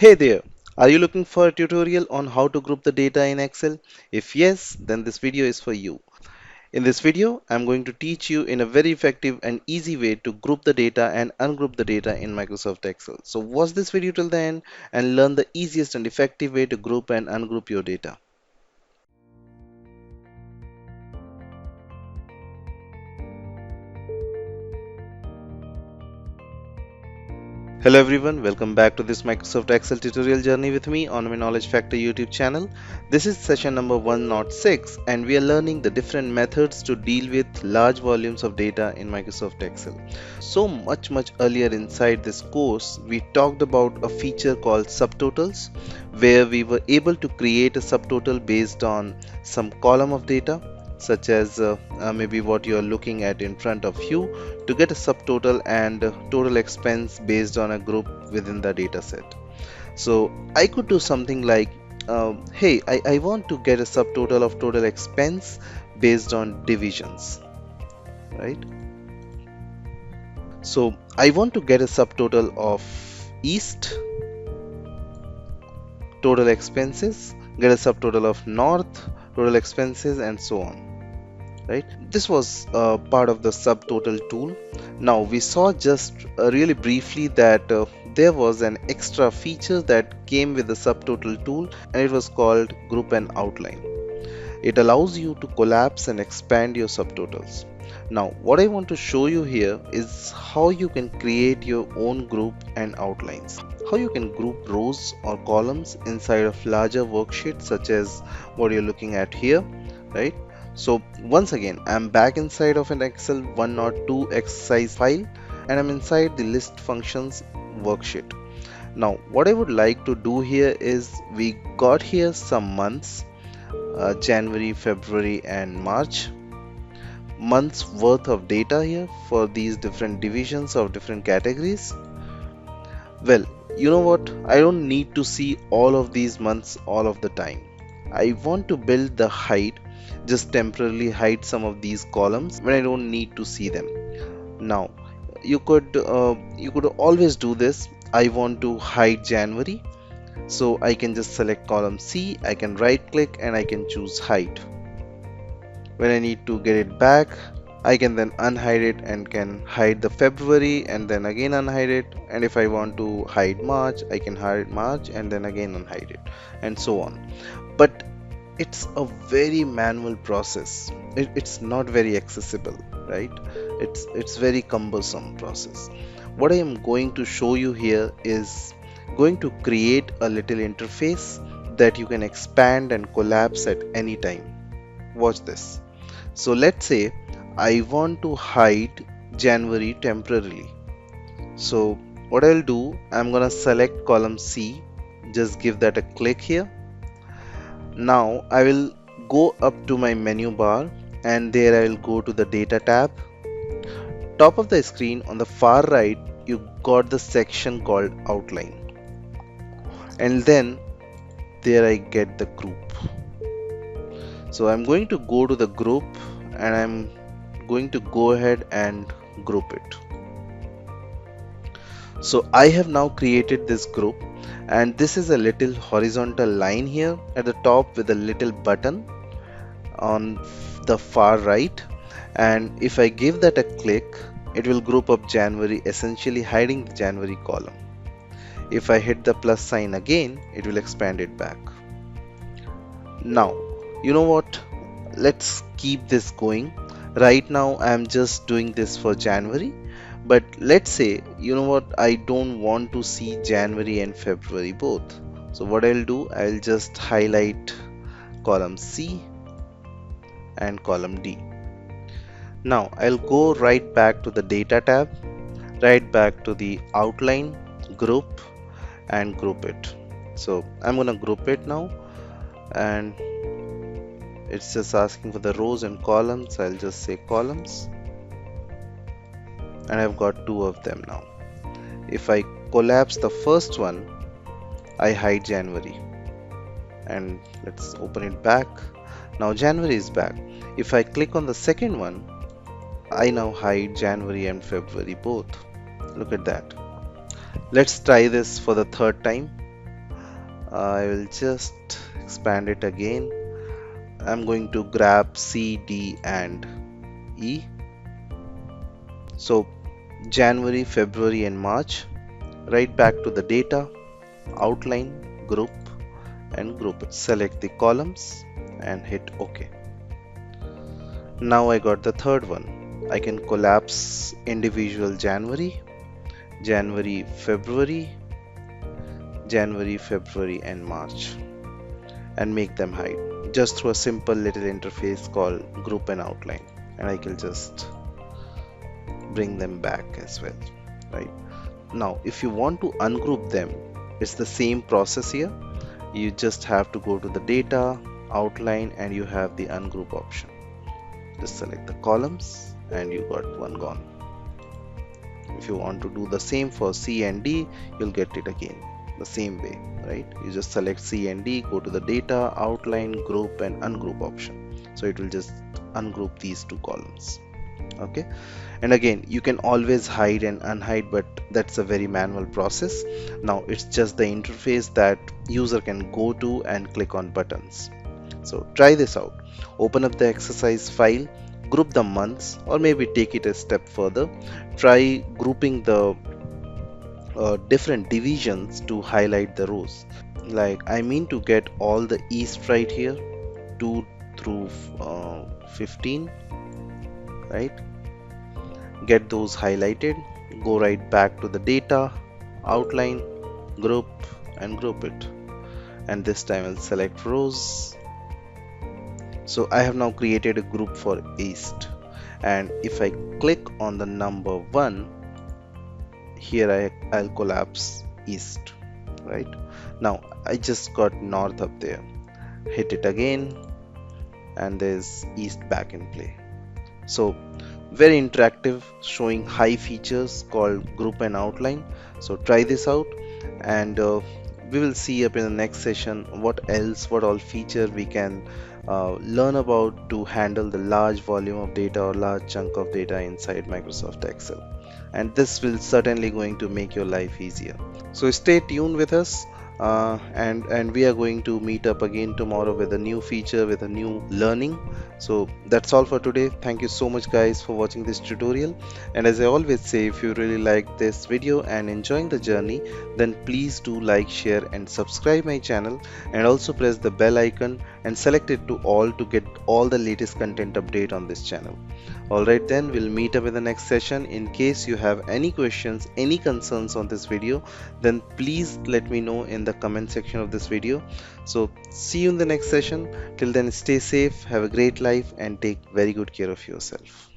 Hey there! Are you looking for a tutorial on how to group the data in Excel? If yes, then this video is for you. In this video, I'm going to teach you in a very effective and easy way to group the data and ungroup the data in Microsoft Excel. So watch this video till the end and learn the easiest and effective way to group and ungroup your data. Hello everyone, welcome back to this Microsoft Excel tutorial journey with me on my Knowledge Factor YouTube channel. This is session number 106 and we are learning the different methods to deal with large volumes of data in Microsoft Excel. So much earlier inside this course, we talked about a feature called subtotals where we were able to create a subtotal based on some column of data such as maybe what you are looking at in front of you to get a subtotal and total expense based on a group within the data set. So I could do something like hey, I want to get a subtotal of total expense based on divisions, right? So I want to get a subtotal of East total expenses, get a subtotal of North total expenses, and so on. Right, this was part of the subtotal tool. Now we saw just really briefly that there was an extra feature that came with the subtotal tool, and it was called group and outline. It allows you to collapse and expand your subtotals. Now what I want to show you here is how you can create your own group and outlines, how you can group rows or columns inside of larger worksheets such as what you're looking at here, right? So once again, I'm back inside of an Excel 102 exercise file and I'm inside the list functions worksheet. Now what I would like to do here is we got here some months, January, February and March, months worth of data here for these different divisions of different categories. Well, you know what? I don't need to see all of these months all of the time. I want to build the height, just temporarily hide some of these columns when I don't need to see them. Now you could always do this. I want to hide January, so I can just select column C, I can right click and I can choose hide. When I need to get it back, I can then unhide it and can hide the February and then again unhide it, and if I want to hide March, I can hide March and then again unhide it, and so on. But it's a very manual process. It's not very accessible, right? It's very cumbersome process. What I am going to show you here is going to create a little interface that you can expand and collapse at any time. Watch this. So let's say I want to hide January temporarily. So what I'll do, I'm gonna select column C, just give that a click here. Now I will go up to my menu bar and there I will go to the data tab. Top of the screen on the far right, you got the section called outline, and then there I get the group. So I'm going to go to the group and I'm going to go ahead and group it. So I have now created this group, and this is a little horizontal line here at the top with a little button on the far right, and if I give that a click, it will group up January, essentially hiding the January column. If I hit the plus sign again, it will expand it back. Now you know what, let's keep this going. Right now I am just doing this for January, but let's say, you know what, I don't want to see January and February both. So what I'll do, I'll just highlight column C and column D. Now I'll go right back to the data tab, right back to the outline, group, and group it. So I'm gonna group it now, and it's just asking for the rows and columns. I'll just say columns, and I've got two of them now. If I collapse the first one, I hide January, and let's open it back. Now January is back. If I click on the second one, I now hide January and February both. Look at that. Let's try this for the third time. I will just expand it again. I'm going to grab C, D, and E. So January, February, and March. Right back to the data, outline, group, and group it. Select the columns and hit OK. Now I got the third one. I can collapse individual January, January, February, January, February, and March, and make them hide just through a simple little interface called group and outline. And I can just bring them back as well, right? Now, if you want to ungroup them, it's the same process here. You just have to go to the data, outline, and you have the ungroup option. Just select the columns and you got one gone. If you want to do the same for C and D, you'll get it again the same way, right? You just select C and D, go to the data, outline, group, and ungroup option. So it will just ungroup these two columns. Okay, and again, you can always hide and unhide, but that's a very manual process. Now it's just the interface that user can go to and click on buttons. So try this out. Open up the exercise file, group the months, or maybe take it a step further. Try grouping the different divisions to highlight the rows. Like, I mean to get all the east right here, 2 through 15, right? Get those highlighted, go right back to the data, outline, group, and group it. And this time I'll select rows. So I have now created a group for east, and if I click on the number 1 here, I'll collapse east, right? Now I just got north up there. Hit it again and there's east back in play. So very interactive, showing high features called group and outline. So try this out, and we will see up in the next session what all feature we can learn about to handle the large volume of data or large chunk of data inside Microsoft Excel. And this will certainly going to make your life easier. So stay tuned with us, and we are going to meet up again tomorrow with a new feature, with a new learning. So that's all for today. Thank you so much guys for watching this tutorial, and as I always say, if you really like this video and enjoying the journey, then please do like, share, and subscribe my channel, and also press the bell icon and select it to all to get all the latest content update on this channel. Alright, then we'll meet up in the next session. In case you have any questions, any concerns on this video, then please let me know in the comment section of this video. So see you in the next session. Till then, stay safe, have a great life, and take very good care of yourself.